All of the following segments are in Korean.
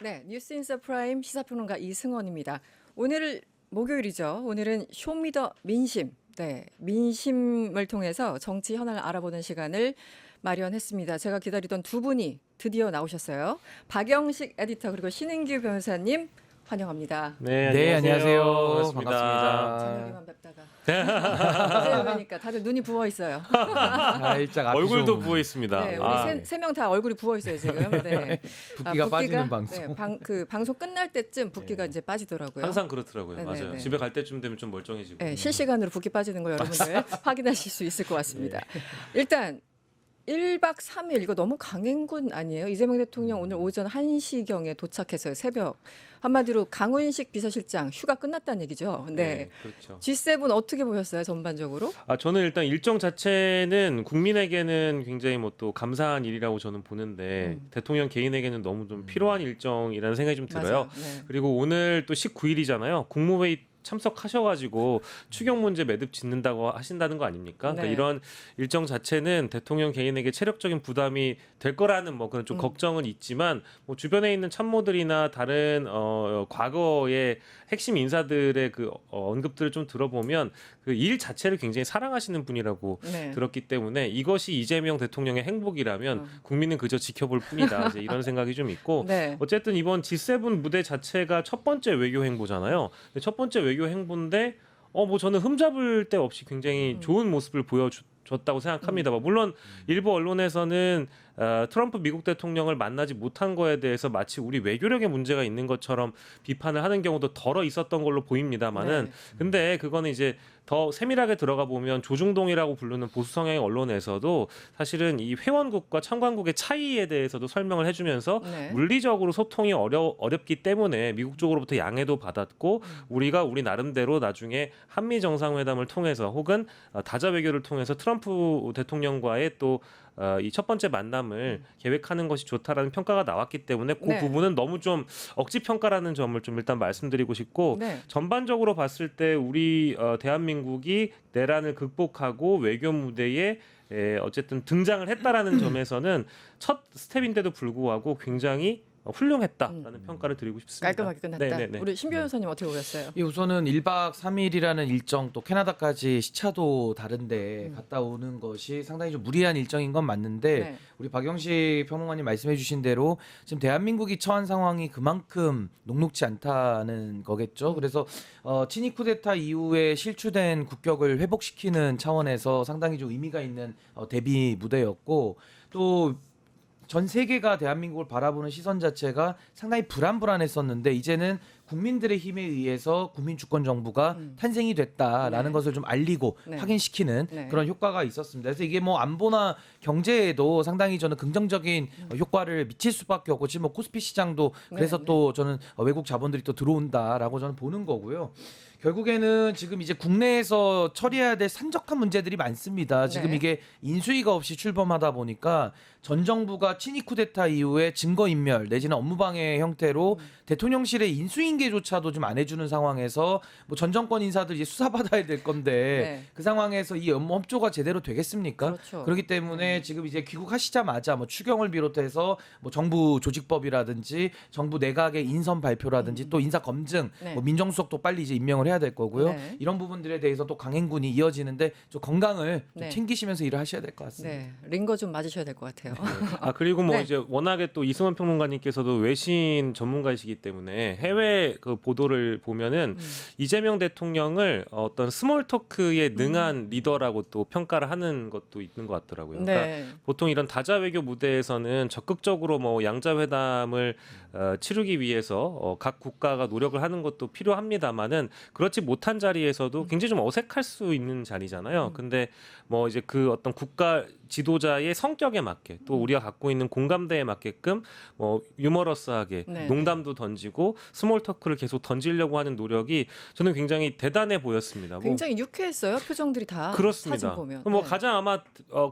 네, 뉴스인사 프라임 시사평론가 이승원입니다. 오늘 목요일이죠. 오늘은 쇼미더 민심, 네, 민심을 통해서 정치 현안을 알아보는 시간을 마련했습니다. 제가 기다리던 두 분이 드디어 나오셨어요. 박영식 에디터 그리고 신은규 변호사님 환영합니다. 네, 안녕하세요. 반갑습니다. 저녁에만 뵙다가 어제 뵈니까 다들 눈이 부어 있어요. 살짝 앞이 얼굴도 좀 부어 있습니다. 네, 우리 세 명 다 얼굴이 부어 있어요 지금. 네. 붓기가 빠지는 방송. 네, 방송 끝날 때쯤 붓기가 이제 빠지더라고요. 항상 그렇더라고요. 네네네. 맞아요. 집에 갈 때쯤 되면 좀 멀쩡해지고. 네, 실시간으로 붓기 빠지는 거 여러분들 확인하실 수 있을 것 같습니다. 일단 1박 3일 이거 너무 강행군 아니에요? 이재명 대통령 오늘 오전 1시경에 도착해서요. 새벽. 한마디로 강훈식 비서실장 휴가 끝났다는 얘기죠. 네. 그렇죠. G7 어떻게 보셨어요? 전반적으로? 저는 일단 일정 자체는 국민에게는 굉장히 뭐 또 감사한 일이라고 저는 보는데 대통령 개인에게는 너무 좀 필요한 일정이라는 생각이 좀 들어요. 맞아요. 네. 그리고 오늘 또 19일이잖아요. 국무회의 참석하셔가지고 추경 문제 매듭 짓는다고 하신다는 거 아닙니까? 네. 그러니까 이런 일정 자체는 대통령 개인에게 체력적인 부담이 될 거라는 뭐 그런 좀 걱정은 있지만 뭐 주변에 있는 참모들이나 다른 과거의 핵심 인사들의 그 언급들을 좀 들어보면 그 일 자체를 굉장히 사랑하시는 분이라고 네. 들었기 때문에 이것이 이재명 대통령의 행복이라면 국민은 그저 지켜볼 뿐이다. 이제 이런 생각이 좀 있고 네. 어쨌든 이번 G7 무대 자체가 첫 번째 외교 행보잖아요. 근데 첫 번째 외교 행보인데 뭐 저는 흠잡을 데 없이 굉장히 좋은 모습을 보여줬다고 생각합니다. 뭐 물론 일부 언론에서는 트럼프 미국 대통령을 만나지 못한 거에 대해서 마치 우리 외교력에 문제가 있는 것처럼 비판을 하는 경우도 덜어 있었던 걸로 보입니다만은 네. 근데 그거는 이제 더 세밀하게 들어가 보면 조중동이라고 부르는 보수 성향의 언론에서도 사실은 이 회원국과 참관국의 차이에 대해서도 설명을 해주면서 네. 물리적으로 소통이 어렵기 때문에 미국 쪽으로부터 양해도 받았고 우리가 우리 나름대로 나중에 한미 정상회담을 통해서 혹은 다자 외교를 통해서 트럼프 대통령과의 또 이 첫 번째 만남을 계획하는 것이 좋다라는 평가가 나왔기 때문에 그 네. 부분은 너무 좀 억지 평가라는 점을 좀 일단 말씀드리고 싶고 네. 전반적으로 봤을 때 우리 대한민국이 내란을 극복하고 외교 무대에 어쨌든 등장을 했다라는 점에서는 첫 스텝인데도 불구하고 굉장히 훌륭했다라는 평가를 드리고 싶습니다. 깔끔하게 끝났다. 네네네. 우리 신 변호사님 어떻게 보셨어요? 예, 우선은 1박 3일이라는 일정 또 캐나다까지 시차도 다른데 갔다 오는 것이 상당히 좀 무리한 일정인 건 맞는데 네. 우리 박영식 평론가님 말씀해 주신 대로 지금 대한민국이 처한 상황이 그만큼 녹록지 않다는 거겠죠. 그래서 친이 쿠데타 이후에 실추된 국격을 회복시키는 차원에서 상당히 좀 의미가 있는 대비 무대였고 또 전 세계가 대한민국을 바라보는 시선 자체가 상당히 불안했었는데 이제는 국민들의 힘에 의해서 국민주권정부가 탄생이 됐다라는 네. 것을 좀 알리고 네. 확인시키는 네. 그런 효과가 있었습니다. 그래서 이게 뭐 안보나 경제에도 상당히 저는 긍정적인 효과를 미칠 수밖에 없고 지금 뭐 코스피 시장도 그래서 네, 또 저는 외국 자본들이 또 들어온다라고 저는 보는 거고요. 결국에는 지금 이제 국내에서 처리해야 될 산적한 문제들이 많습니다. 지금 네. 이게 인수위가 없이 출범하다 보니까 전 정부가 친이 쿠데타 이후에 증거인멸 내지는 업무방해 형태로 대통령실의 인수인계조차도 좀 안 해주는 상황에서 뭐 전 정권 인사들 이제 수사받아야 될 건데 네. 그 상황에서 이 업무 협조가 제대로 되겠습니까? 그렇죠. 그렇기 때문에 지금 이제 귀국하시자마자 뭐 추경을 비롯해서 뭐 정부 조직법이라든지 정부 내각의 인선 발표라든지 또 인사 검증, 네. 뭐 민정수석도 빨리 이제 임명을 해야 될 거고요. 네. 이런 부분들에 대해서 또 강행군이 이어지는데 좀 건강을 좀 네. 챙기시면서 일을 하셔야 될 것 같습니다. 네. 링거 좀 맞으셔야 될 것 같아요. 그리고 뭐 네. 이제 워낙에 또 이승원 평론가님께서도 외신 전문가이시기 때문에 해외 그 보도를 보면은 이재명 대통령을 어떤 스몰 토크에 능한 리더라고 또 평가를 하는 것도 있는 것 같더라고요. 그러니까 네. 보통 이런 다자 외교 무대에서는 적극적으로 뭐 양자 회담을 치르기 위해서 각 국가가 노력을 하는 것도 필요합니다만은 그렇지 못한 자리에서도 굉장히 좀 어색할 수 있는 자리잖아요. 근데 뭐 이제 그 어떤 국가 지도자의 성격에 맞게 또 우리가 갖고 있는 공감대에 맞게끔 뭐 유머러스하게 네. 농담도 던지고 스몰 토크를 계속 던지려고 하는 노력이 저는 굉장히 대단해 보였습니다. 뭐 굉장히 유쾌했어요. 표정들이 다 그렇습니다. 사진 보면. 뭐 네. 가장 아마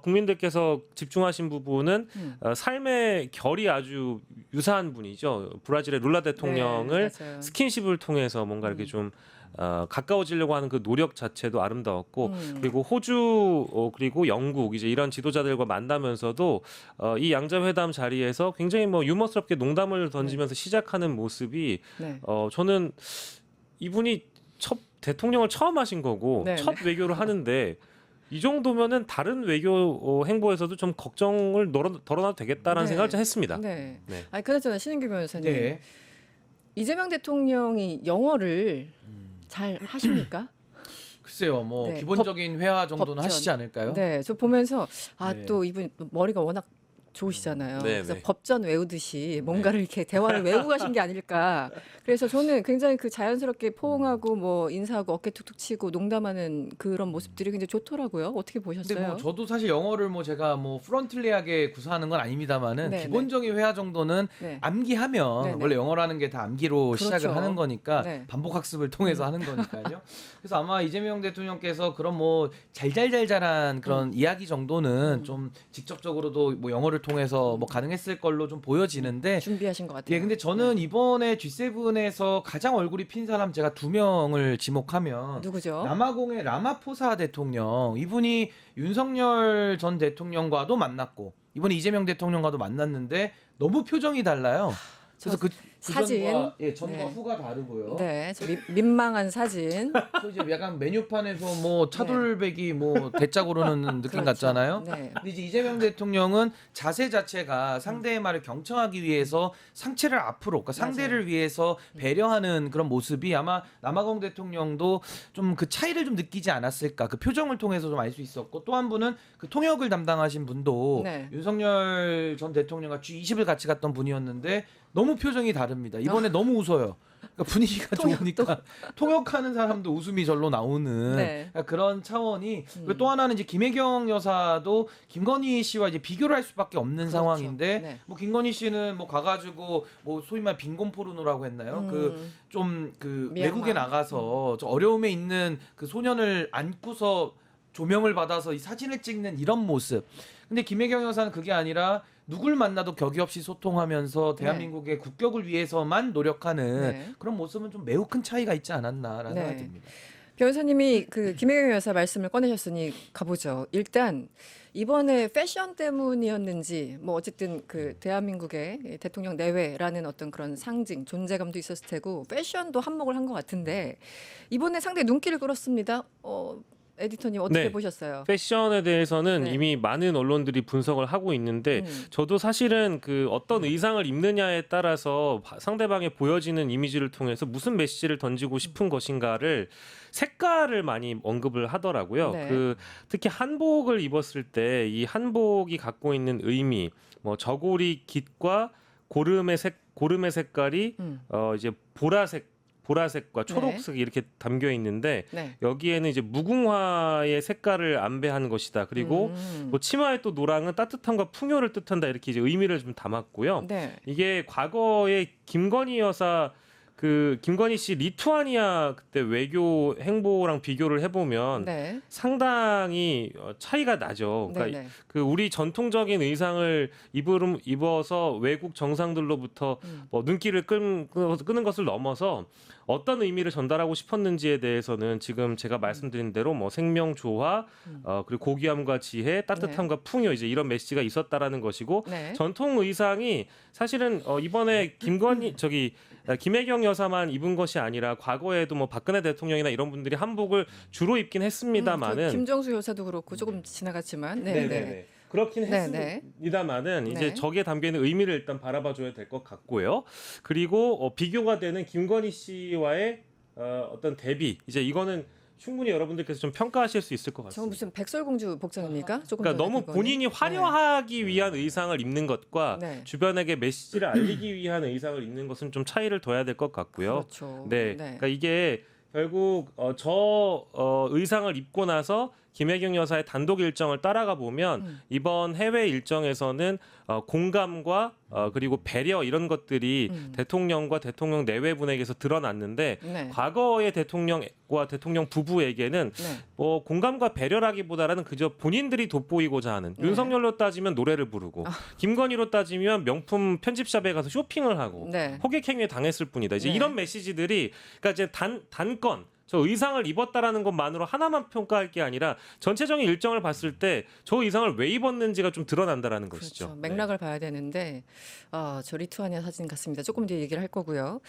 국민들께서 집중하신 부분은 삶의 결이 아주 유사한 분이죠. 브라질의 룰라 대통령을 네, 맞아요. 스킨십을 통해서 뭔가 이렇게 좀 가까워지려고 하는 그 노력 자체도 아름다웠고 그리고 호주 그리고 영국 이제 이런 지도자들과 만나면서도 이 양자회담 자리에서 굉장히 뭐 유머스럽게 농담을 던지면서 시작하는 모습이 네. 저는 이분이 첫 대통령을 처음 하신 거고 네, 첫 외교를 하는데 이 정도면은 다른 외교 행보에서도 좀 걱정을 덜어놔도 되겠다라는 네. 생각을 좀 했습니다. 네. 네. 아니 그나저나 신인규 변호사님, 네. 이재명 대통령이 영어를 잘 하십니까? 글쎄요, 뭐 네, 기본적인 회화 정도는 법전. 하시지 않을까요? 네, 저 보면서 네. 또 이분 머리가 워낙 좋으시잖아요. 네, 그래서 네. 법전 외우듯이 뭔가를 이렇게 대화를 외우고 가신 게 아닐까. 그래서 저는 굉장히 그 자연스럽게 포옹하고 뭐 인사하고 어깨 툭툭 치고 농담하는 그런 모습들이 굉장히 좋더라고요. 어떻게 보셨어요? 근데 뭐 저도 사실 영어를 뭐 제가 뭐 프론틀리하게 구사하는 건 아닙니다만은 네, 기본적인 회화 정도는 네. 암기하면 네, 네. 원래 영어라는 게 다 암기로 그렇죠. 시작을 하는 거니까 네. 반복 학습을 통해서 하는 거니까요. 그래서 아마 이재명 대통령께서 그런 뭐 잘잘잘잘한 그런 이야기 정도는 좀 직접적으로도 뭐 영어를 통해서 뭐 가능했을 걸로 좀 보여지는데 준비하신 것 같아요. 예, 근데 저는 이번에 G7에서 가장 얼굴이 핀 사람 제가 2명을 지목하면 누구죠? 남아공의 라마포사 대통령 이분이 윤석열 전 대통령과도 만났고 이번에 이재명 대통령과도 만났는데 너무 표정이 달라요. 그래서 그 사진. 전과, 예, 전과 네. 후가 다르고요. 네, 저 민망한 사진. 또 이제 약간 메뉴판에서 뭐 차돌백이 뭐 대짜 고르는 느낌 그렇죠. 같잖아요. 네. 근데 이제 이재명 대통령은 자세 자체가 상대의 말을 경청하기 위해서 상체를 앞으로, 그러니까 상대를 위해서 배려하는 그런 모습이 아마 남아공 대통령도 좀 그 차이를 좀 느끼지 않았을까. 그 표정을 통해서 좀 알 수 있었고 또 한 분은 그 통역을 담당하신 분도 네. 윤석열 전 대통령과 G20을 같이 갔던 분이었는데 너무 표정이 다릅니다. 이번에 너무 웃어요. 그러니까 분위기가 좋으니까 통역하는 사람도 웃음이 절로 나오는 네. 그러니까 그런 차원이 그리고 또 하나는 이제 김혜경 여사도 김건희 씨와 이제 비교를 할 수밖에 없는 그렇죠. 상황인데 네. 뭐 김건희 씨는 뭐 가가지고 뭐 소위 말 빈곤 포르노라고 했나요? 그 좀 그 미얀마. 외국에 나가서 좀 어려움에 있는 그 소년을 안고서 조명을 받아서 이 사진을 찍는 이런 모습. 근데 김혜경 여사는 그게 아니라 누굴 만나도 격이 없이 소통하면서 대한민국의 국격을 위해서만 노력하는 네. 그런 모습은 좀 매우 큰 차이가 있지 않았나라는 네. 생각이 듭니다. 변호사님이 그 김혜경 여사 말씀을 꺼내셨으니 가보죠. 일단 이번에 패션 때문이었는지 뭐 어쨌든 그 대한민국의 대통령 내외라는 어떤 그런 상징 존재감도 있었을 테고 패션도 한몫을 한 것 같은데 이번에 상당히 눈길을 끌었습니다. 에디터님 어떻게 네. 보셨어요? 패션에 대해서는 네. 이미 많은 언론들이 분석을 하고 있는데 저도 사실은 그 어떤 의상을 입느냐에 따라서 상대방에 보여지는 이미지를 통해서 무슨 메시지를 던지고 싶은 것인가를 색깔을 많이 언급을 하더라고요. 네. 그 특히 한복을 입었을 때 이 한복이 갖고 있는 의미, 뭐 저고리 깃과 고름의 색깔이 이제 보라색과 초록색이 이렇게 담겨 있는데 네. 여기에는 이제 무궁화의 색깔을 안배한 것이다. 그리고 뭐 치마의 또 노랑은 따뜻함과 풍요를 뜻한다. 이렇게 이제 의미를 좀 담았고요. 네. 이게 과거에 김건희 여사 김건희 씨 리투아니아 그때 외교 행보랑 비교를 해보면 네. 상당히 차이가 나죠. 그러니까 네. 그 우리 전통적인 의상을 입어서 외국 정상들로부터 뭐 눈길을 끄는 것을 넘어서 어떤 의미를 전달하고 싶었는지에 대해서는 지금 제가 말씀드린 대로 뭐 생명 조화, 그리고 고귀함과 지혜, 따뜻함과 풍요 이제 이런 메시지가 있었다라는 것이고 네. 전통 의상이 사실은 이번에 김혜경 여사만 입은 것이 아니라 과거에도 뭐 박근혜 대통령이나 이런 분들이 한복을 주로 입긴 했습니다만은 김정수 여사도 그렇고 조금 지나갔지만 네. 네네네. 그렇긴 네, 했습니다만은 이제 네. 저기에 담겨 있는 의미를 일단 바라봐줘야 될 것 같고요. 그리고 비교가 되는 김건희 씨와의 어떤 대비 이제 이거는 충분히 여러분들께서 좀 평가하실 수 있을 것 저 같습니다. 무슨 백설공주 복장입니까? 조금 그러니까 전에 너무 그거는. 본인이 화려하기 위한 의상을 입는 것과 네. 주변에게 메시지를 알리기 위한 의상을 입는 것은 좀 차이를 둬야 될 것 같고요. 그렇죠. 네. 그러니까 이게 결국 의상을 입고 나서 김혜경 여사의 단독 일정을 따라가 보면 이번 해외 일정에서는 공감과 그리고 배려 이런 것들이 대통령과 대통령 내외분에게서 드러났는데 네. 과거의 대통령과 대통령 부부에게는 네. 뭐 공감과 배려라기보다는 그저 본인들이 돋보이고자 하는 네. 윤석열로 따지면 노래를 부르고 김건희로 따지면 명품 편집샵에 가서 쇼핑을 하고 네. 호객행위에 당했을 뿐이다. 이제 네. 이런 메시지들이 그러니까 이제 단건 저 의상을 입었다라는 것만으로 하나만 평가할 게 아니라 전체적인 일정을 봤을 때 저 의상을 왜 입었는지가 좀 드러난다라는 것이죠. 그렇죠. 맥락을 봐야 되는데 저 리투아니아 사진 같습니다. 조금 뒤에 얘기를 할 거고요.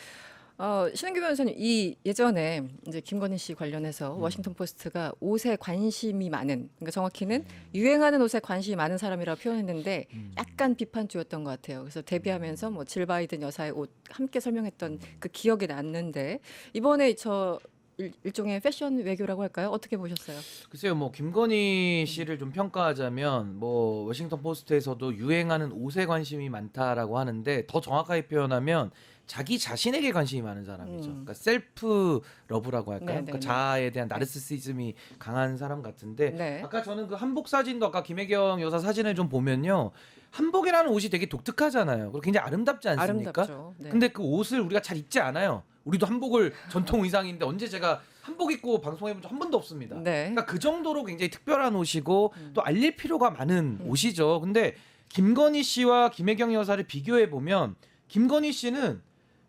신은규 변호사님, 이 예전에 이제 김건희 씨 관련해서 워싱턴 포스트가 옷에 관심이 많은, 그러니까 정확히는 유행하는 옷에 관심이 많은 사람이라고 표현했는데 약간 비판주였던 것 같아요. 그래서 데뷔하면서 뭐 질 바이든 여사의 옷 함께 설명했던 그 기억이 났는데 이번에 저 일종의 패션 외교라고 할까요? 어떻게 보셨어요? 글쎄요, 뭐 김건희 씨를 좀 평가하자면 뭐 워싱턴 포스트에서도 유행하는 옷에 관심이 많다라고 하는데 더 정확하게 표현하면 자기 자신에게 관심이 많은 사람이죠. 그러니까 셀프 러브라고 할까요? 네, 네, 그러니까 네. 자아에 대한 나르시시즘이 강한 사람 같은데 네. 아까 저는 그 한복 사진도 아까 김혜경 여사 사진을 좀 보면요. 한복이라는 옷이 되게 독특하잖아요. 그리고 굉장히 아름답지 않습니까? 아름답죠. 네. 근데 그 옷을 우리가 잘 입지 않아요. 우리도 한복을 전통 의상인데 언제 제가 한복 입고 방송해본 적 한 번도 없습니다. 네. 그러니까 그 정도로 굉장히 특별한 옷이고 또 알릴 필요가 많은 옷이죠. 근데 김건희 씨와 김혜경 여사를 비교해 보면 김건희 씨는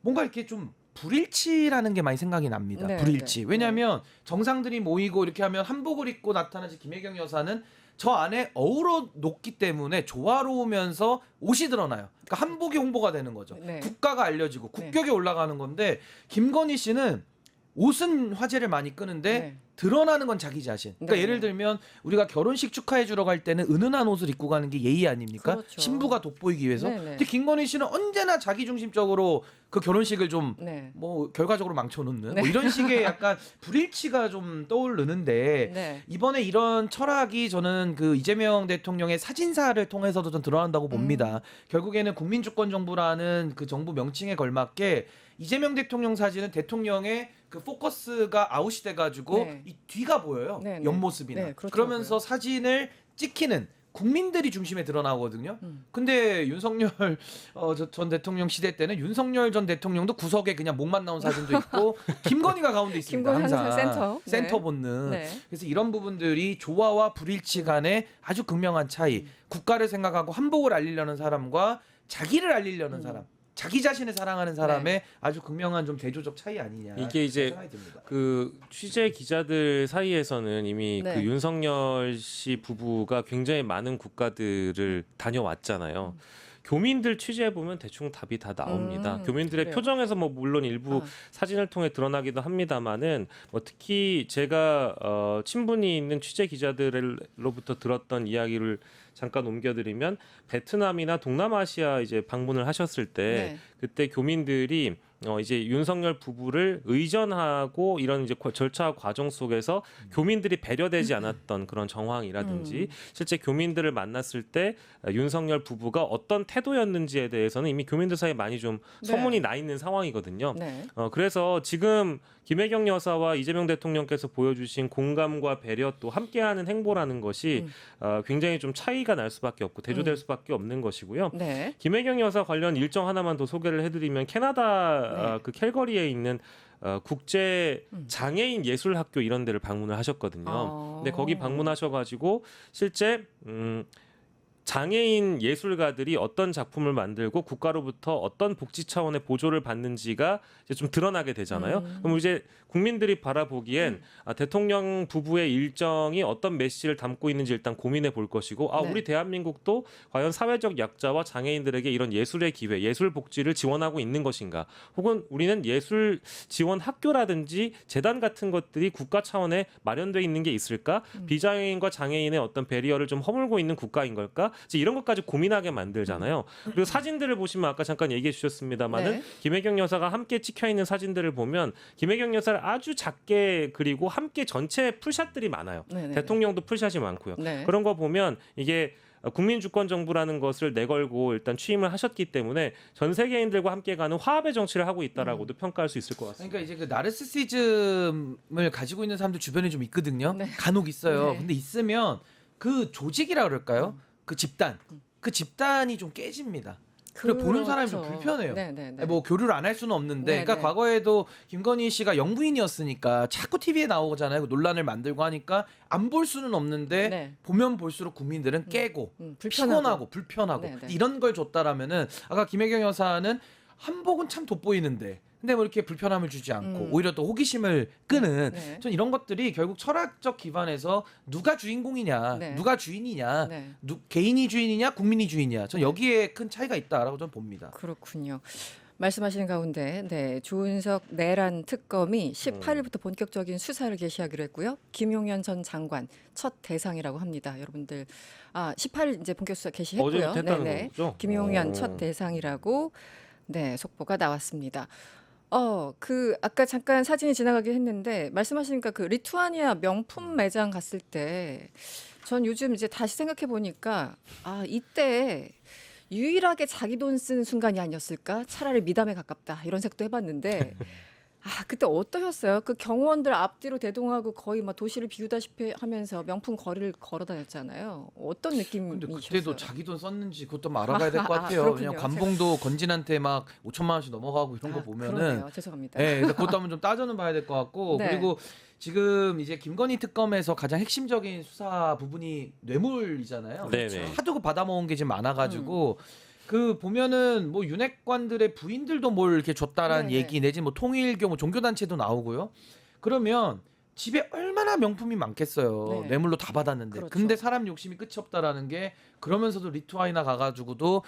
뭔가 이렇게 좀 불일치라는 게 많이 생각이 납니다. 네, 불일치. 네. 왜냐하면 정상들이 모이고 이렇게 하면 한복을 입고 나타나지 김혜경 여사는 저 안에 어우러 놓기 때문에 조화로우면서 옷이 드러나요. 그러니까 한복이 홍보가 되는 거죠. 네. 국가가 알려지고 국격이 올라가는 건데 김건희 씨는 옷은 화제를 많이 끄는데 네. 드러나는 건 자기 자신. 그러니까 네. 예를 들면 우리가 결혼식 축하해 주러 갈 때는 은은한 옷을 입고 가는 게 예의 아닙니까? 그렇죠. 신부가 돋보이기 위해서. 네, 네. 근데 김건희 씨는 언제나 자기 중심적으로 그 결혼식을 좀 네. 뭐 결과적으로 망쳐놓는 네. 뭐 이런 식의 약간 불일치가 좀 떠오르는데 네. 이번에 이런 철학이 저는 그 이재명 대통령의 사진사를 통해서도 좀 드러난다고 봅니다. 결국에는 국민주권정부라는 그 정부 명칭에 걸맞게 이재명 대통령 사진은 대통령의 그 포커스가 아웃이 돼가지고 네. 이 뒤가 보여요. 네, 네. 옆모습이나. 네, 그렇더라고요. 그러면서 사진을 찍히는 국민들이 중심에 드러나거든요. 근데 윤석열 전 대통령 시대 때는 윤석열 전 대통령도 구석에 그냥 목만 나온 사진도 있고 김건희가 가운데 있습니다. 김건희 항상 항상 센터. 네. 센터 본능. 네. 그래서 이런 부분들이 조화와 불일치 간의 아주 극명한 차이. 국가를 생각하고 한복을 알리려는 사람과 자기를 알리려는 사람. 자기 자신을 사랑하는 사람의 아주 극명한 좀 대조적 차이 아니냐. 이게 이제 생각이 듭니다. 그 취재 기자들 사이에서는 이미 네. 그 윤석열 씨 부부가 굉장히 많은 국가들을 다녀왔잖아요. 교민들 취재해 보면 대충 답이 다 나옵니다. 교민들의 그래요? 표정에서 뭐 물론 일부 사진을 통해 드러나기도 합니다만은 뭐 특히 제가 친분이 있는 취재 기자들로부터 들었던 이야기를 잠깐 옮겨드리면 베트남이나 동남아시아 이제 방문을 하셨을 때 네. 그때 교민들이 이제 윤석열 부부를 의전하고 이런 이제 절차 과정 속에서 교민들이 배려되지 않았던 그런 정황이라든지 실제 교민들을 만났을 때 윤석열 부부가 어떤 태도였는지에 대해서는 이미 교민들 사이에 많이 좀 네. 소문이 나 있는 상황이거든요. 네. 그래서 지금 김혜경 여사와 이재명 대통령께서 보여주신 공감과 배려 또 함께하는 행보라는 것이 굉장히 좀 차이가 날 수밖에 없고 대조될 수밖에 없는 것이고요. 네. 김혜경 여사 관련 일정 하나만 더 소개를 해드리면 캐나다 네. 그 캘거리에 있는 국제 장애인 예술학교 이런 데를 방문을 하셨거든요. 근데 거기 방문하셔가지고 실제 장애인 예술가들이 어떤 작품을 만들고 국가로부터 어떤 복지 차원의 보조를 받는지가 이제 좀 드러나게 되잖아요. 그럼 이제 국민들이 바라보기엔 대통령 부부의 일정이 어떤 메시지를 담고 있는지 일단 고민해 볼 것이고 네. 우리 대한민국도 과연 사회적 약자와 장애인들에게 이런 예술의 기회, 예술 복지를 지원하고 있는 것인가? 혹은 우리는 예술 지원 학교라든지 재단 같은 것들이 국가 차원에 마련돼 있는 게 있을까? 비장애인과 장애인의 어떤 배리어를 좀 허물고 있는 국가인 걸까? 이제 이런 것까지 고민하게 만들잖아요. 그리고 사진들을 보시면 아까 잠깐 얘기해 주셨습니다마는 네. 김혜경 여사가 함께 찍혀 있는 사진들을 보면 김혜경 여사를 아주 작게 그리고 함께 전체 풀샷들이 많아요. 네네네. 대통령도 풀샷이 많고요. 네. 그런 거 보면 이게 국민주권정부라는 것을 내걸고 일단 취임을 하셨기 때문에 전 세계인들과 함께 가는 화합의 정치를 하고 있다라고도 평가할 수 있을 것 같습니다. 그러니까 이제 그 나르시시즘을 가지고 있는 사람들 주변에 좀 있거든요. 네. 간혹 있어요. 네. 근데 있으면 그 조직이라 그럴까요? 그 집단, 그 집단이 좀 깨집니다. 그리고 보는 사람이 좀 그렇죠. 불편해요. 네네네. 뭐 교류를 안 할 수는 없는데, 네, 그러니까 네. 과거에도 김건희 씨가 영부인이었으니까 자꾸 TV에 나오잖아요. 그 논란을 만들고 하니까 안 볼 수는 없는데 네. 보면 볼수록 국민들은 깨고 불편하고. 피곤하고 불편하고 네, 네. 이런 걸 줬다라면은 아까 김혜경 여사는 한복은 참 돋보이는데 근데 뭐 이렇게 불편함을 주지 않고 음. 오히려 또 호기심을 끄는 네. 전 이런 것들이 결국 철학적 기반에서 누가 주인공이냐, 네. 누가 주인이냐, 네. 개인이 주인이냐, 국민이 주인이냐, 전 네. 여기에 큰 차이가 있다라고 저는 봅니다. 그렇군요. 말씀하시는 가운데 네, 조은석 내란 특검이 18일부터 본격적인 수사를 개시하기로 했고요. 김용현 전 장관 첫 대상이라고 합니다. 여러분들 18일 이제 본격 수사 개시했고요. 어제부터 했다는 네네. 거죠? 김용현 오. 첫 대상이라고 네, 속보가 나왔습니다. 그 아까 잠깐 사진이 지나가긴 했는데 말씀하시니까 그 리투아니아 명품 매장 갔을 때 전 요즘 이제 다시 생각해 보니까 이때 유일하게 자기 돈 쓴 순간이 아니었을까? 차라리 미담에 가깝다 이런 생각도 해봤는데 그때 어떠셨어요? 그 경호원들 앞뒤로 대동하고 거의 막 도시를 비우다시피 하면서 명품 거리를 걸어 다녔잖아요. 어떤 근데 느낌이셨어요? 그때도 자기 돈 썼는지 그것도 한번 알아봐야 될 것 같아요. 그렇군요. 그냥 관봉도 건진한테 막 5천만 원씩 넘어가고 이런 거 보면은 그러네요. 죄송합니다. 네, 그래서 그것도 한번 좀 따져는 봐야 될 것 같고 네. 그리고 지금 이제 김건희 특검에서 가장 핵심적인 수사 부분이 뇌물이잖아요. 네네. 하도 그 받아먹은 게 지금 많아가지고 그 보면은 뭐 윤핵관들의 부인들도 뭘 이렇게 줬다라는 네네. 얘기 내지 뭐 통일교 뭐 종교단체도 나오고요. 그러면 집에 얼마나 명품이 많겠어요. 네. 뇌물로 다 받았는데. 그렇죠. 근데 사람 욕심이 끝이 없다라는 게 그러면서도 리투아니아 가가지고도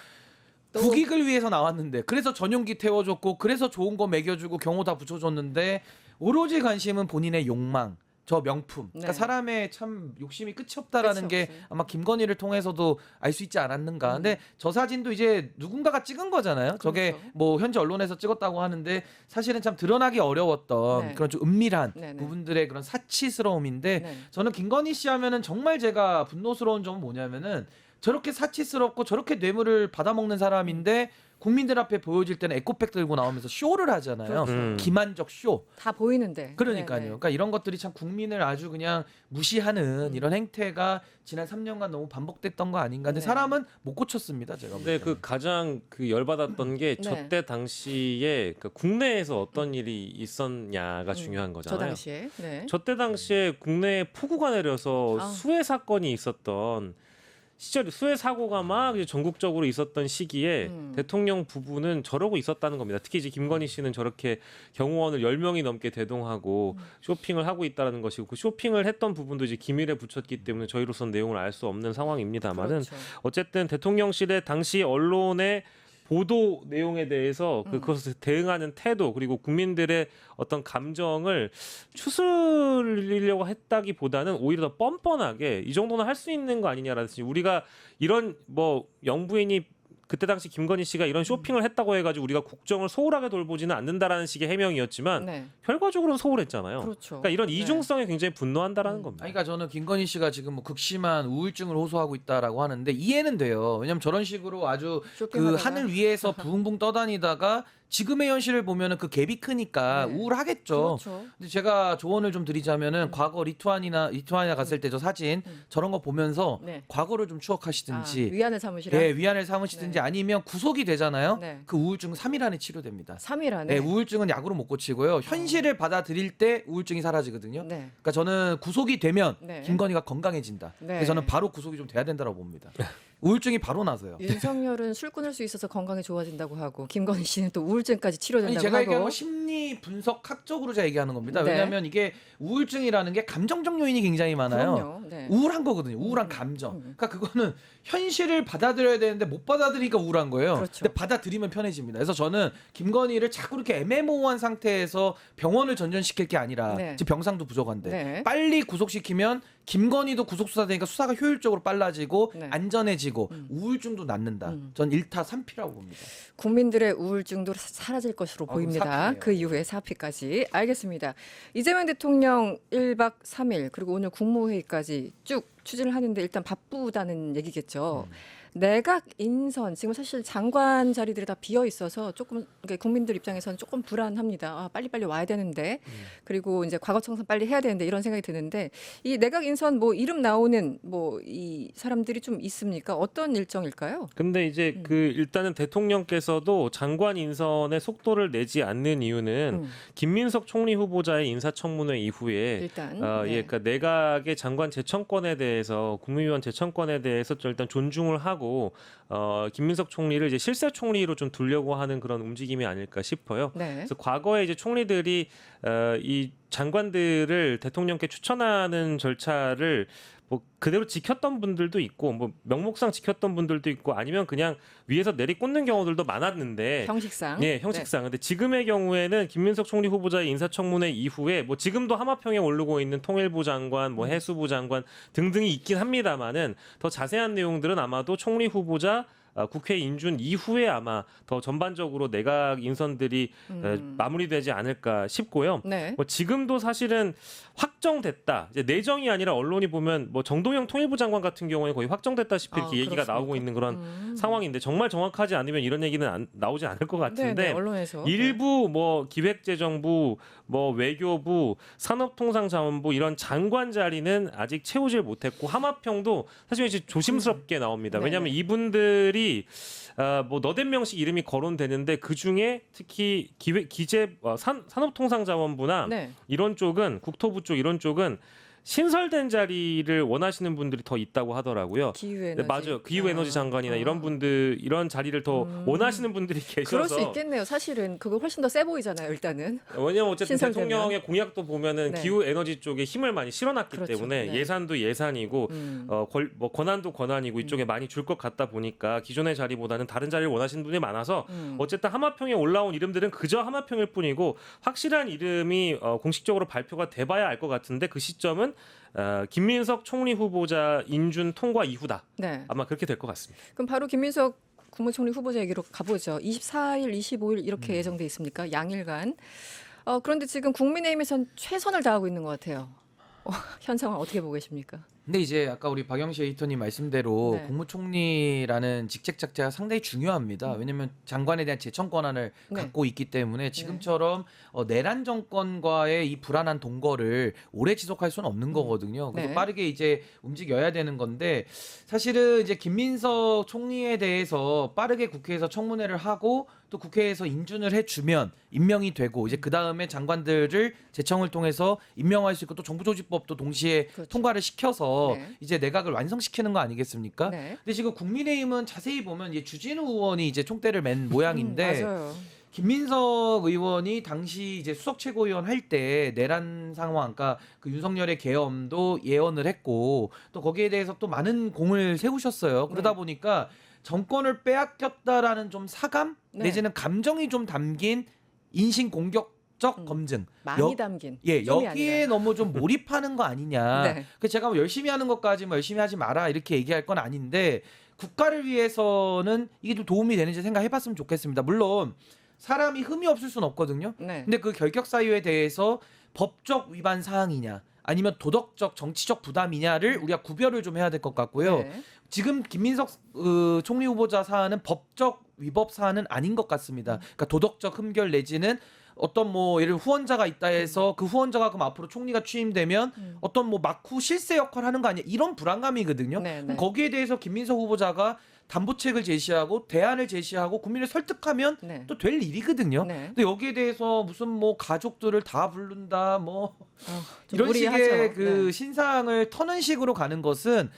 또- 국익을 위해서 나왔는데 그래서 전용기 태워줬고 그래서 좋은 거 먹여주고 경호 다 붙여줬는데 오로지 관심은 본인의 욕망 저 명품 그러니까 네. 사람의 참 욕심이 끝이 없다라는 끝이 게 없어요. 아마 김건희를 통해서도 알 수 있지 않았는가 근데 저 사진도 이제 누군가가 찍은 거잖아요 저게 그렇죠. 뭐 현지 언론에서 찍었다고 하는데 사실은 참 드러나기 어려웠던 네. 그런 좀 은밀한 네네. 부분들의 그런 사치스러움인데 네. 저는 김건희 씨 하면은 정말 제가 분노스러운 점은 뭐냐면은 저렇게 사치스럽고 저렇게 뇌물을 받아먹는 사람인데 국민들 앞에 보여질 때는 에코백 들고 나오면서 쇼를 하잖아요. 그렇죠. 기만적 쇼. 다 보이는데. 그러니까요. 네네. 그러니까 이런 것들이 참 국민을 아주 그냥 무시하는 이런 행태가 지난 3년간 너무 반복됐던 거 아닌가. 근데 네. 사람은 못 고쳤습니다. 제가 볼 근데 때는. 그 가장 그 열받았던 게 네. 저때 당시에 그 국내에서 어떤 일이 있었냐가 중요한 저 거잖아요. 당시에. 네. 저때 당시에 국내에 폭우가 내려서 아. 수해 사건이 있었던 시절 수해 사고가 막 이제 전국적으로 있었던 시기에 대통령 부부는 저러고 있었다는 겁니다. 특히 이제 김건희 씨는 저렇게 경호원을 10명이 넘게 대동하고 쇼핑을 하고 있다는 것이고 그 쇼핑을 했던 부분도 이제 기밀에 붙였기 때문에 저희로서는 내용을 알 수 없는 상황입니다만은 그렇죠. 어쨌든 대통령실의 당시 언론의 보도 내용에 대해서 그것을 대응하는 태도 그리고 국민들의 어떤 감정을 추스리려고 했다기보다는 오히려 더 뻔뻔하게 이 정도는 할 수 있는 거 아니냐라든지 우리가 이런 뭐 영부인이 그때 당시 김건희 씨가 이런 쇼핑을 했다고 해가지고 우리가 국정을 소홀하게 돌보지는 않는다라는 식의 해명이었지만 네. 결과적으로는 소홀했잖아요. 그렇죠. 그러니까 이런 네. 이중성에 굉장히 분노한다라는 겁니다. 아니, 그러니까 저는 김건희 씨가 지금 뭐 극심한 우울증을 호소하고 있다라고 하는데 이해는 돼요. 왜냐면 저런 식으로 아주 그 쇼핑하다가. 하늘 위에서 붕붕 떠다니다가 지금의 현실을 보면은 그 갭이 크니까 네. 우울하겠죠. 그렇죠. 근데 제가 조언을 좀 드리자면은 과거 리투아니아 갔을 때 저 사진 저런 거 보면서 네. 과거를 좀 추억하시든지 위안을 삼으시라. 예, 위안을 삼으시든지 네. 아니면 구속이 되잖아요. 네. 그 우울증은 3일 안에 치료됩니다. 3일 안에. 네, 우울증은 약으로 못 고치고요. 현실을 받아들일 때 우울증이 사라지거든요. 네. 그러니까 저는 구속이 되면 네. 김건희가 건강해진다. 네. 그래서 저는 바로 구속이 좀 돼야 된다고 봅니다. 우울증이 바로 나서요. 윤석열은 술 끊을 수 있어서 건강이 좋아진다고 하고 김건희 씨는 또 우울증까지 치료된다고 아니 제가 얘기한 하고. 건 심리 분석학적으로 제가 얘기하는 겁니다. 네. 왜냐하면 이게 우울증이라는 게 감정적 요인이 굉장히 많아요. 그럼요. 네. 우울한 거거든요. 우울한 감정. 그러니까 그거는 현실을 받아들여야 되는데 못 받아들이니까 우울한 거예요. 그렇죠. 근데 받아들이면 편해집니다. 그래서 저는 김건희를 자꾸 이렇게 애매모호한 상태에서 병원을 전전시킬 게 아니라 네. 지금 병상도 부족한데 네. 빨리 구속시키면 김건희도 구속 수사되니까 수사가 효율적으로 빨라지고 네. 안전해지고 우울증도 낫는다. 전 1타 3피라고 봅니다. 국민들의 우울증도 사라질 것으로 그럼 보입니다. 사피네요. 그 이후에 4피까지. 알겠습니다. 이재명 대통령 1박 3일 그리고 오늘 국무회의까지 쭉 추진을 하는데 일단 바쁘다는 얘기겠죠. 내각 인선 지금 사실 장관 자리들이 다 비어 있어서 조금 그러니까 국민들 입장에서는 조금 불안합니다. 빨리빨리 와야 되는데 그리고 이제 과거 청산 빨리 해야 되는데 이런 생각이 드는데 이 내각 인선 뭐 이름 나오는 뭐 이 사람들이 좀 있습니까? 어떤 일정일까요? 근데 이제 그 일단은 대통령께서도 장관 인선의 속도를 내지 않는 이유는 김민석 총리 후보자의 인사청문회 이후에 일단 예, 그러니까 내각의 장관 재청권에 대해서 국무위원 재청권에 대해서 좀 일단 존중을 하고 하고 김민석 총리를 이제 실세 총리로 좀 두려고 하는 그런 움직임이 아닐까 싶어요. 네. 그래서 과거에 이제 총리들이 이 장관들을 대통령께 추천하는 절차를 뭐 그대로 지켰던 분들도 있고 뭐 명목상 지켰던 분들도 있고 아니면 그냥 위에서 내리꽂는 경우들도 많았는데 형식상. 예, 형식상. 근데 지금의 경우에는 김민석 총리 후보자의 인사청문회 이후에 뭐 지금도 하마평에 오르고 있는 통일부 장관, 뭐 해수부 장관 등등이 있긴 합니다만은 더 자세한 내용들은 아마도 총리 후보자 국회 인준 이후에 아마 더 전반적으로 내각 인선들이 마무리되지 않을까 싶고요. 네. 뭐 지금도 사실은 확정됐다. 이제 내정이 아니라 언론이 보면 뭐 정동영 통일부 장관 같은 경우에 거의 확정됐다시피 이렇게 얘기가 그렇습니까? 나오고 있는 그런 상황인데 정말 정확하지 않으면 이런 얘기는 나오지 않을 것 네, 같은데 네, 언론에서 일부 뭐 기획재정부, 뭐 외교부, 산업통상자원부 이런 장관 자리는 아직 채우질 못했고 하마평도 사실 이제 조심스럽게 나옵니다. 왜냐하면 네네. 이분들이 뭐 너댓 명씩 이름이 거론되는데 그 중에 특히 산업통상자원부나 네. 이런 쪽은 국토부 쪽 이런 쪽은 신설된 자리를 원하시는 분들이 더 있다고 하더라고요. 기후에너지. 네, 맞아요. 기후에너지 장관이나 이런 분들 이런 자리를 더 원하시는 분들이 계셔서 그럴 수 있겠네요. 사실은 그거 훨씬 더 세 보이잖아요. 일단은. 왜냐면 어쨌든 신설되면. 대통령의 공약도 보면은 네. 기후 에너지 쪽에 힘을 많이 실어놨기 그렇죠. 때문에 네. 예산도 예산이고 뭐 권한도 권한이고 이쪽에 많이 줄 것 같다 보니까 기존의 자리보다는 다른 자리를 원하시는 분이 많아서 어쨌든 하마평에 올라온 이름들은 그저 하마평일 뿐이고 확실한 이름이 공식적으로 발표가 돼봐야 알 것 같은데 그 시점은 김민석 총리 후보자 인준 통과 이후다. 네. 아마 그렇게 될 것 같습니다. 그럼 바로 김민석 국무총리 후보자 얘기로 가보죠. 24일, 25일 이렇게 예정돼 있습니까? 양일간. 그런데 지금 국민의힘에선 최선을 다하고 있는 것 같아요. 현 상황 어떻게 보고 계십니까? 근데 이제 아까 우리 박영시 에디터님 말씀대로 네. 국무총리라는 직책 자체가 상당히 중요합니다. 왜냐하면 장관에 대한 제청 권한을 네. 갖고 있기 때문에 지금처럼 내란 정권과의 이 불안한 동거를 오래 지속할 수는 없는 거거든요. 그래서 네. 빠르게 이제 움직여야 되는 건데 사실은 이제 김민석 총리에 대해서 빠르게 국회에서 청문회를 하고 또 국회에서 인준을 해주면 임명이 되고 이제 그 다음에 장관들을 제청을 통해서 임명할 수 있고 또 정부조직법도 동시에 그렇죠. 통과를 시켜서 네. 이제 내각을 완성시키는 거 아니겠습니까? 네. 근데 지금 국민의힘은 자세히 보면 이제 주진우 의원이 이제 총대를 맨 모양인데 맞아요. 김민석 의원이 당시 이제 수석 최고위원 할 때 내란 상황, 그러니까 그 윤석열의 계엄도 예언을 했고 또 거기에 대해서 또 많은 공을 세우셨어요. 그러다 네. 보니까 정권을 빼앗겼다라는 좀 사감 네. 내지는 감정이 좀 담긴 인신 공격적 검증. 많이 담긴. 예, 좀이 여기에 아니라. 너무 좀 몰입하는 거 아니냐. 네. 그 제가 뭐 열심히 하는 것까지 뭐 열심히 하지 마라 이렇게 얘기할 건 아닌데 국가를 위해서는 이게 좀 도움이 되는지 생각해봤으면 좋겠습니다. 물론 사람이 흠이 없을 수는 없거든요. 네. 근데 그 결격 사유에 대해서 법적 위반 사항이냐 아니면 도덕적 정치적 부담이냐를 우리가 구별을 좀 해야 될 것 같고요. 네. 지금 김민석 총리 후보자 사안은 법적 위법 사안은 아닌 것 같습니다. 그러니까 도덕적 흠결 내지는 어떤 뭐 예를 후원자가 있다 해서 그 후원자가 그럼 앞으로 총리가 취임되면 어떤 뭐 막후 실세 역할 하는 거 아니야 이런 불안감이거든요. 네, 네. 그럼 거기에 대해서 김민석 후보자가 담보책을 제시하고 대안을 제시하고 국민을 설득하면 네. 또 될 일이거든요. 네. 근데 여기에 대해서 무슨 뭐 가족들을 다 부른다 뭐 좀 이런 무리하죠. 식의 그 네. 신상을 터는 식으로 가는 것은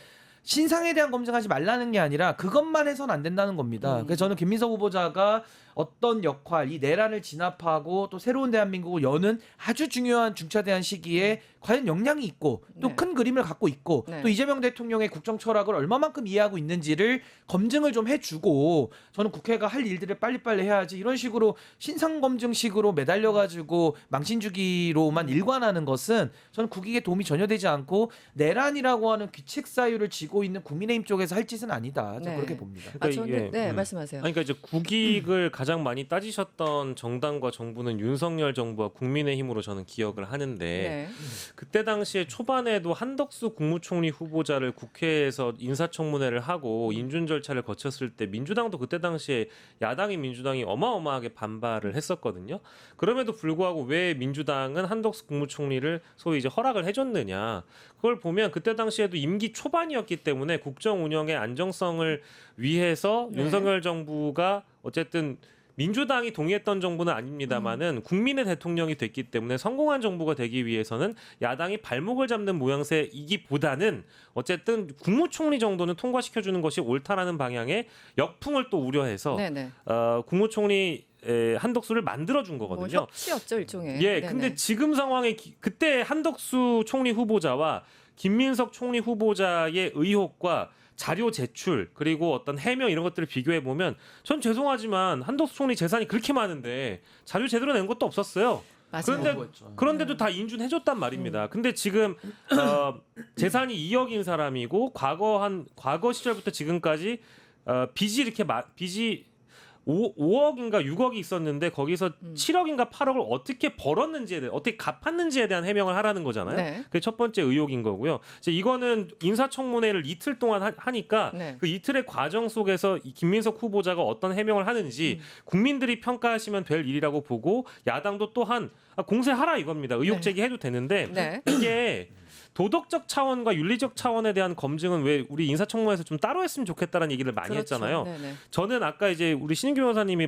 신상에 대한 검증하지 말라는 게 아니라 그것만 해서는 안 된다는 겁니다. 그래서 저는 김민석 후보자가 어떤 역할, 이 내란을 진압하고 또 새로운 대한민국을 여는 아주 중요한 중차대한 시기에 과연 역량이 있고 또 네. 큰 그림을 갖고 있고 네. 또 이재명 대통령의 국정 철학을 얼마만큼 이해하고 있는지를 검증을 좀 해주고 저는 국회가 할 일들을 빨리빨리 해야지 이런 식으로 신상 검증식으로 매달려가지고 망신주기로만 일관하는 것은 저는 국익에 도움이 전혀 되지 않고 내란이라고 하는 귀책 사유를 지고 있는 국민의힘 쪽에서 할 짓은 아니다. 저는 네. 그렇게 봅니다. 그러니까 저는 이게, 네, 말씀하세요. 아니, 그러니까 이제 국익을 가장 많이 따지셨던 정당과 정부는 윤석열 정부와 국민의힘으로 저는 기억을 하는데 네. 그때 당시에 초반에도 한덕수 국무총리 후보자를 국회에서 인사청문회를 하고 인준 절차를 거쳤을 때 민주당도 그때 당시에 야당인 민주당이 어마어마하게 반발을 했었거든요. 그럼에도 불구하고 왜 민주당은 한덕수 국무총리를 소위 이제 허락을 해줬느냐. 그걸 보면 그때 당시에도 임기 초반이었기 때문에 국정 운영의 안정성을 위해서 네. 윤석열 정부가 어쨌든 민주당이 동의했던 정부는 아닙니다만은 국민의 대통령이 됐기 때문에 성공한 정부가 되기 위해서는 야당이 발목을 잡는 모양새이기보다는 어쨌든 국무총리 정도는 통과시켜주는 것이 옳다라는 방향의 역풍을 또 우려해서 네네. 국무총리 한덕수를 만들어준 뭐 거거든요. 협치였죠 일종의. 예, 네네. 근데 지금 상황에 그때 한덕수 총리 후보자와 김민석 총리 후보자의 의혹과 자료 제출 그리고 어떤 해명 이런 것들을 비교해 보면 전 죄송하지만 한덕수 총리 재산이 그렇게 많은데 자료 제대로 낸 것도 없었어요. 맞아요. 그런데도 다 인준해줬단 말입니다. 근데 지금 재산이 2억인 사람이고 과거 시절부터 지금까지 빚이 이렇게 빚이 5억인가 6억이 있었는데 거기서 7억인가 8억을 어떻게 벌었는지에 대해 어떻게 갚았는지에 대한 해명을 하라는 거잖아요. 네. 그게 첫 번째 의혹인 거고요. 이제 이거는 인사청문회를 이틀 동안 하니까 네. 그 이틀의 과정 속에서 이 김민석 후보자가 어떤 해명을 하는지 국민들이 평가하시면 될 일이라고 보고 야당도 또한 공세하라 이겁니다. 의혹 네. 제기해도 되는데 네. 이게 도덕적 차원과 윤리적 차원에 대한 검증은 왜 우리 인사청문회에서 좀 따로 했으면 좋겠다라는 얘기를 많이 그렇죠. 했잖아요. 네네. 저는 아까 이제 우리 신인규 변호사님이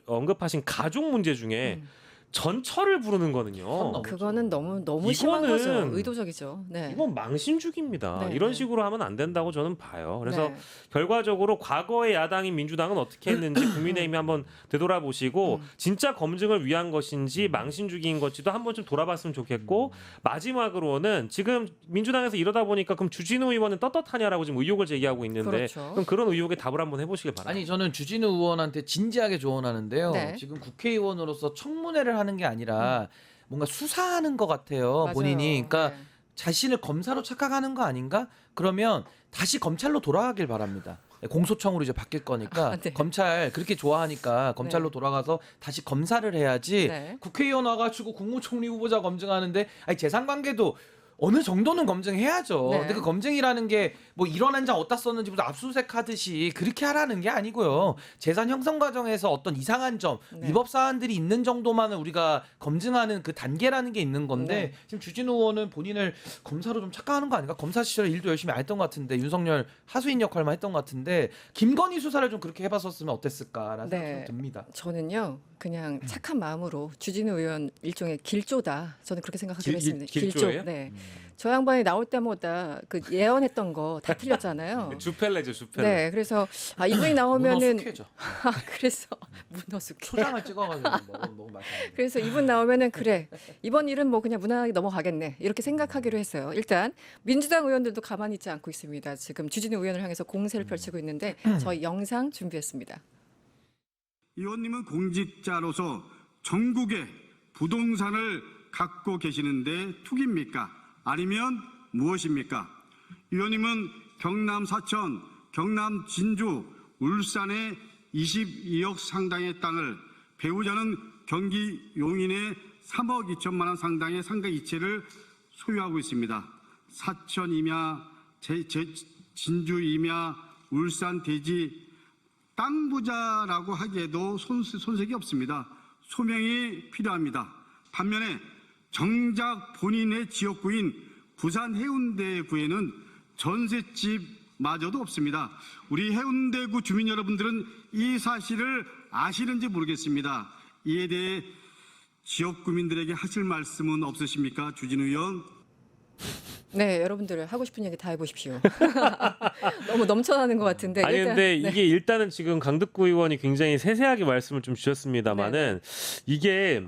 언급하신 가족 문제 중에 전처를 부르는 거는요. 그거는 너무 심한 이거는- 거죠. 의도적이죠. 네. 이건 망신주기입니다. 네, 이런 네. 식으로 하면 안 된다고 저는 봐요. 그래서 네. 결과적으로 과거의 야당인 민주당은 어떻게 했는지 국민의힘이 한번 되돌아보시고 진짜 검증을 위한 것인지 망신주기인 것지도 한번 좀 돌아봤으면 좋겠고 마지막으로는 지금 민주당에서 이러다 보니까 그럼 주진우 의원은 떳떳하냐라고 지금 의혹을 제기하고 있는데 그렇죠. 그럼 그런 의혹에 답을 한번 해보시길 바랍니다. 아니 저는 주진우 의원한테 진지하게 조언하는데요. 네. 지금 국회의원으로서 청문회를 하는 게 아니라 뭔가 수사하는 것 같아요. 맞아요. 본인이. 그러니까 네. 자신을 검사로 착각하는 거 아닌가? 그러면 다시 검찰로 돌아가길 바랍니다. 공소청으로 이제 바뀔 거니까 네. 검찰 그렇게 좋아하니까 검찰로 네. 돌아가서 다시 검사를 해야지. 네. 국회의원 와가지고 국무총리 후보자 검증하는데 아니 재산관계도 어느 정도는 검증해야죠. 네. 근데 그 검증이라는 게 뭐 이런 한 장 어디다 썼는지 무슨 압수수색 하듯이 그렇게 하라는 게 아니고요. 재산 형성 과정에서 어떤 이상한 점, 네. 위법 사안들이 있는 정도만을 우리가 검증하는 그 단계라는 게 있는 건데 네. 지금 주진우 의원은 본인을 검사로 좀 착각하는 거 아닌가? 검사 시절에 일도 열심히 안 했던 것 같은데 윤석열 하수인 역할만 했던 것 같은데 김건희 수사를 좀 그렇게 해봤었으면 어땠을까라는 네. 생각이 좀 듭니다. 저는요 그냥 착한 마음으로 주진우 의원 일종의 길조다. 저는 그렇게 생각하기로 했습니다. 길조예요? 네. 저 양반이 나올 때마다 그 예언했던 거 다 틀렸잖아요. 주펠레죠, 주펠레. 네, 그래서 이분이 나오면은 문어숙회죠. 그래서 문어숙회. 초장을 찍어가지고 너무 맛있는데. 그래서 이분 나오면은 그래 이번 일은 뭐 그냥 무난하게 넘어가겠네 이렇게 생각하기로 했어요. 일단 민주당 의원들도 가만히 있지 않고 있습니다. 지금 주진우 의원을 향해서 공세를 펼치고 있는데 저희 영상 준비했습니다. 의원님은 공직자로서 전국의 부동산을 갖고 계시는데 투기입니까? 아니면 무엇입니까? 의원님은 경남 사천, 경남 진주, 울산에 22억 상당의 땅을, 배우자는 경기 용인에 3억 2천만 원 상당의 상가 이체를 소유하고 있습니다. 사천이며 진주이며 울산 대지 땅 부자라고 하기에도 손색이 없습니다. 소명이 필요합니다. 반면에 정작 본인의 지역구인 부산 해운대구에는 전셋집마저도 없습니다. 우리 해운대구 주민 여러분들은 이 사실을 아시는지 모르겠습니다. 이에 대해 지역 구민들에게 하실 말씀은 없으십니까? 주진우 의원. 네, 여러분들 하고 싶은 얘기 다 해보십시오. 너무 넘쳐나는 것 같은데. 아니 일단, 근데 네. 이게 일단은 지금 강득구 의원이 굉장히 세세하게 말씀을 좀 주셨습니다만은 이게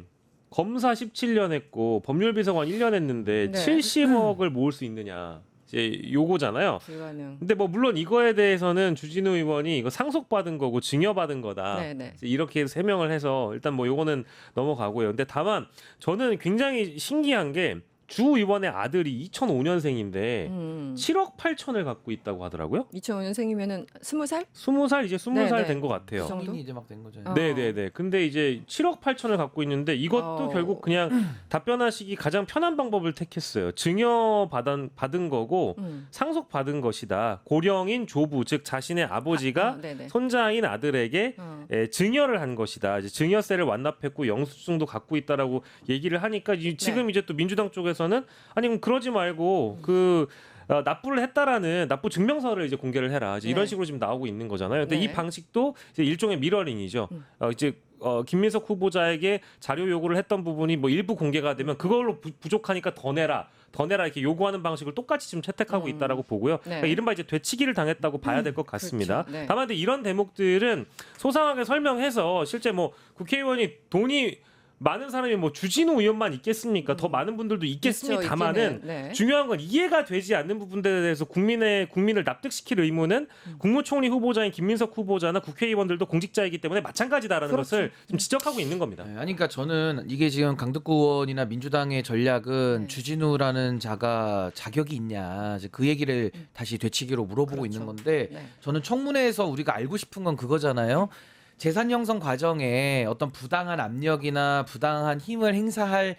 검사 17년 했고 법률비서관 1년 했는데 네. 70억을 모을 수 있느냐 이제 요거잖아요. 불가능. 근데 뭐 물론 이거에 대해서는 주진우 의원이 이거 상속받은 거고 증여받은 거다. 네네. 이제 이렇게 해명을 해서 일단 뭐 요거는 넘어가고요. 근데 다만 저는 굉장히 신기한 게 주 의원의 아들이 2005년생인데 7억 8천을 갖고 있다고 하더라고요. 2005년생이면은 20살? 20살 이제 20살 네네. 된 것 같아요. 그 정도? 성인이 이제 막 된 거죠. 어. 네네네. 근데 이제 7억 8천을 갖고 있는데 이것도 결국 그냥 답변하시기 가장 편한 방법을 택했어요. 증여 받은 거고 상속 받은 것이다. 고령인 조부 즉 자신의 아버지가 네네. 손자인 아들에게 증여를 한 것이다. 이제 증여세를 완납했고 영수증도 갖고 있다라고 얘기를 하니까 지금 이제 또 민주당 쪽에서는 아니 그럼 그러지 말고 그 납부를 했다라는 납부 증명서를 이제 공개를 해라. 이제 이런 네. 식으로 지금 나오고 있는 거잖아요. 근데 네. 이 방식도 이제 일종의 미러링이죠. 이제 김민석 후보자에게 자료 요구를 했던 부분이 뭐 일부 공개가 되면 그걸로 부족하니까 더 내라 이렇게 요구하는 방식을 똑같이 지금 채택하고 있다라고 보고요. 네. 그러니까 이른바 이제 되치기를 당했다고 봐야 될 것 같습니다. 그렇죠. 네. 다만 근데 이런 대목들은 소상하게 설명해서 실제 뭐 국회의원이 돈이 많은 사람이 뭐 주진우 의원만 있겠습니까? 더 많은 분들도 있겠습니다만은 있죠, 있기는. 네. 중요한 건 이해가 되지 않는 부분들에 대해서 국민을 납득시킬 의무는 국무총리 후보자인 김민석 후보자나 국회의원들도 공직자이기 때문에 마찬가지다라는 그렇죠. 것을 지금 지적하고 있는 겁니다. 네, 아니 그러니까 저는 이게 지금 강덕구 의원이나 민주당의 전략은 네. 주진우라는 자가 자격이 있냐 이제 그 얘기를 다시 되치기로 물어보고 그렇죠. 있는 건데 네. 저는 청문회에서 우리가 알고 싶은 건 그거잖아요. 재산 형성 과정에 어떤 부당한 압력이나 부당한 힘을 행사할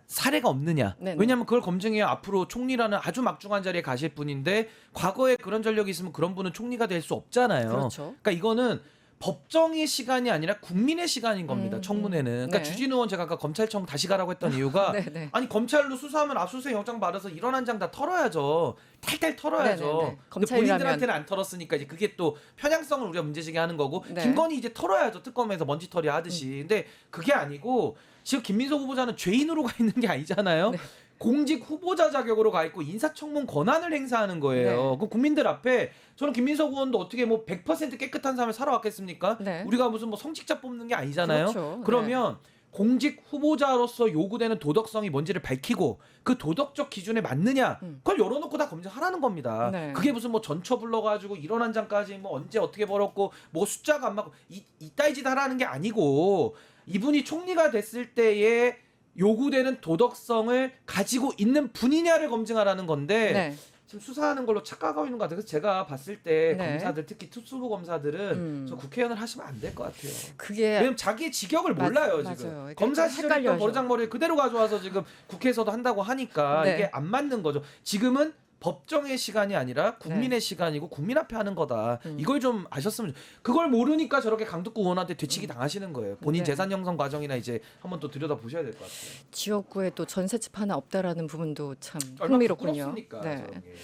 사례가 없느냐. 네네. 왜냐하면 그걸 검증해야 앞으로 총리라는 아주 막중한 자리에 가실 분인데 과거에 그런 전력이 있으면 그런 분은 총리가 될 수 없잖아요. 그렇죠. 그러니까 이거는 법정의 시간이 아니라 국민의 시간인 겁니다. 청문회는. 그러니까 네. 주진우 의원 제가 아까 검찰청 다시 가라고 했던 이유가 네, 네. 아니 검찰로 수사하면 압수수색 영장 받아서 이런 한 장 다 털어야죠. 탈탈 털어야죠. 네, 네, 네. 근데 검찰이라면. 본인들한테는 안 털었으니까 이제 그게 또 편향성을 우리가 문제제기 하는 거고 네. 김건희 이제 털어야죠. 특검에서 먼지털이 하듯이. 근데 그게 아니고 지금 김민석 후보자는 죄인으로 가 있는 게 아니잖아요. 네. 공직 후보자 자격으로 가 있고 인사청문 권한을 행사하는 거예요. 네. 그 국민들 앞에 저는 김민석 의원도 어떻게 뭐 100% 깨끗한 삶을 살아왔겠습니까? 네. 우리가 무슨 뭐 성직자 뽑는 게 아니잖아요. 그렇죠. 그러면 공직 후보자로서 요구되는 도덕성이 뭔지를 밝히고 그 도덕적 기준에 맞느냐 그걸 열어놓고 다 검증하라는 겁니다. 네. 그게 무슨 뭐 전처 불러가지고 이런 한 장까지 뭐 언제 어떻게 벌었고 뭐 숫자가 안 맞고 이따위 짓 하라는 게 아니고 이분이 총리가 됐을 때에 요구되는 도덕성을 가지고 있는 분이냐를 검증하라는 건데 네. 지금 수사하는 걸로 착각하고 있는 것 같아요. 그래서 제가 봤을 때 네. 검사들 특히 특수부 검사들은 저 국회의원을 하시면 안 될 것 같아요. 그게 왜냐면 자기의 직역을 몰라요 맞아요. 지금. 그러니까 검사 시절에 헷갈려져. 있던 버르장머리를 그대로 가져와서 지금 국회에서도 한다고 하니까 네. 이게 안 맞는 거죠. 지금은 법정의 시간이 아니라 국민의 네. 시간이고 국민 앞에 하는 거다. 이걸 좀 아셨으면 그걸 모르니까 저렇게 강덕구 의원한테 되치기 당하시는 거예요. 본인 네. 재산 형성 과정이나 이제 한번 또 들여다 보셔야 될 것 같아요. 지역구에 또 전세집 하나 없다라는 부분도 참 얼마나 흥미롭군요. 부끄럽습니까, 네. 저런 게.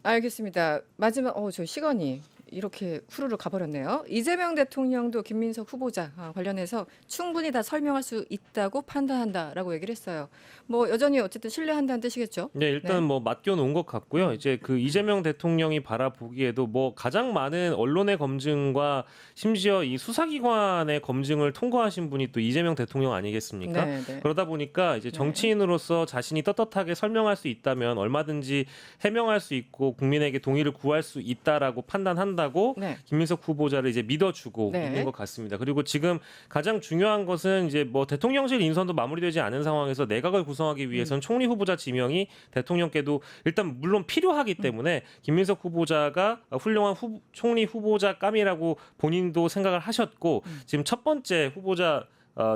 알겠습니다. 마지막 저 시간이 이렇게 후루룩 가버렸네요. 이재명 대통령도 김민석 후보자 관련해서 충분히 다 설명할 수 있다고 판단한다라고 얘기를 했어요. 뭐 여전히 어쨌든 신뢰한다는 뜻이겠죠. 네, 일단 네. 뭐 맡겨놓은 것 같고요. 이제 그 이재명 대통령이 바라보기에도 뭐 가장 많은 언론의 검증과 심지어 이 수사기관의 검증을 통과하신 분이 또 이재명 대통령 아니겠습니까? 네, 네. 그러다 보니까 이제 정치인으로서 자신이 떳떳하게 설명할 수 있다면 얼마든지 해명할 수 있고 국민에게 동의를 구할 수 있다라고 판단한다고 네. 김민석 후보자를 이제 믿어주고 네. 있는 것 같습니다. 그리고 지금 가장 중요한 것은 이제 뭐 대통령실 인선도 마무리되지 않은 상황에서 내각을 구성하기 위해서는 총리 후보자 지명이 대통령께도 일단 물론 필요하기 때문에 김민석 후보자가 훌륭한 총리 후보자감이라고 본인도 생각을 하셨고 지금 첫 번째 후보자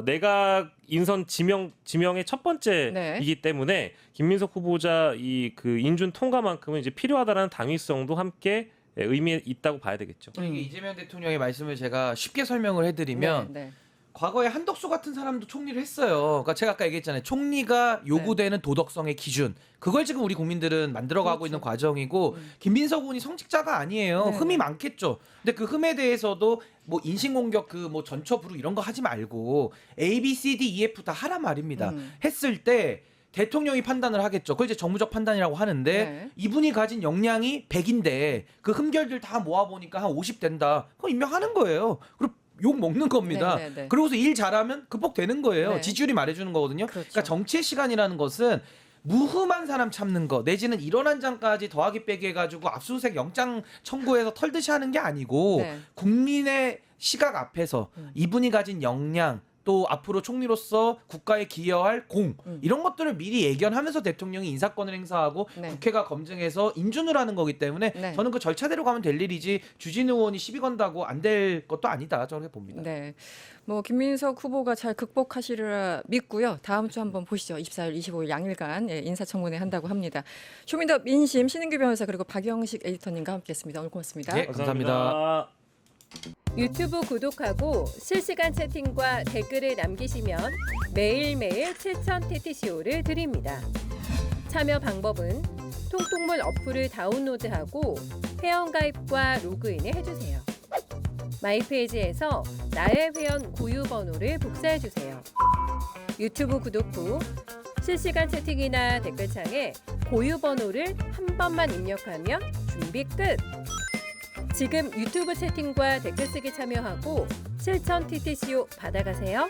내각 인선 지명의 첫 번째이기 네. 때문에 김민석 후보자 이 그 인준 통과만큼은 이제 필요하다라는 당위성도 함께 의미 있다고 봐야 되겠죠. 이게 이재명 대통령의 말씀을 제가 쉽게 설명을 해드리면 네, 네. 과거에 한덕수 같은 사람도 총리를 했어요. 그러니까 제가 아까 얘기했잖아요. 총리가 요구되는 도덕성의 기준. 그걸 지금 우리 국민들은 만들어가고 그렇죠. 있는 과정이고 김민석 의원이 성직자가 아니에요. 네, 흠이 네. 많겠죠. 근데 그 흠에 대해서도 뭐 인신공격 그 뭐 전처 부루 이런 거 하지 말고 A, B, C, D, E, F 다 하란 말입니다. 했을 때 대통령이 판단을 하겠죠. 그걸 이제 정무적 판단이라고 하는데 네. 이분이 가진 역량이 100인데 그 흠결들 다 모아보니까 한 50 된다. 그거 임명하는 거예요. 그리고 욕 먹는 겁니다. 네, 네, 네. 그러고서 일 잘하면 극복되는 거예요. 네. 지지율이 말해주는 거거든요. 그렇죠. 그러니까 정치의 시간이라는 것은 무흠한 사람 참는 거 내지는 이런 한 장까지 더하기 빼기 해가지고 압수수색 영장 청구해서 털듯이 하는 게 아니고 네. 국민의 시각 앞에서 이분이 가진 역량 또 앞으로 총리로서 국가에 기여할 공 이런 것들을 미리 예견하면서 대통령이 인사권을 행사하고 네. 국회가 검증해서 인준을 하는 거기 때문에 네. 저는 그 절차대로 가면 될 일이지 주진우 의원이 시비 건다고 안 될 것도 아니다 저렇게 봅니다. 네. 뭐 김민석 후보가 잘 극복하시리라 믿고요. 다음 주 한번 보시죠. 24일, 25일 양일간 인사청문회 한다고 합니다. 쇼미더 민심 신은규 변호사 그리고 박영식 에디터님과 함께했습니다. 오늘 고맙습니다. 네, 감사합니다. 유튜브 구독하고 실시간 채팅과 댓글을 남기시면 매일매일 7,000 TTCO를 드립니다. 참여 방법은 통통물 어플을 다운로드하고 회원가입과 로그인을 해주세요. 마이페이지에서 나의 회원 고유 번호를 복사해주세요. 유튜브 구독 후 실시간 채팅이나 댓글창에 고유 번호를 한 번만 입력하면 준비 끝! 지금 유튜브 채팅과 댓글 쓰기 참여하고 실천 TTCO 받아가세요.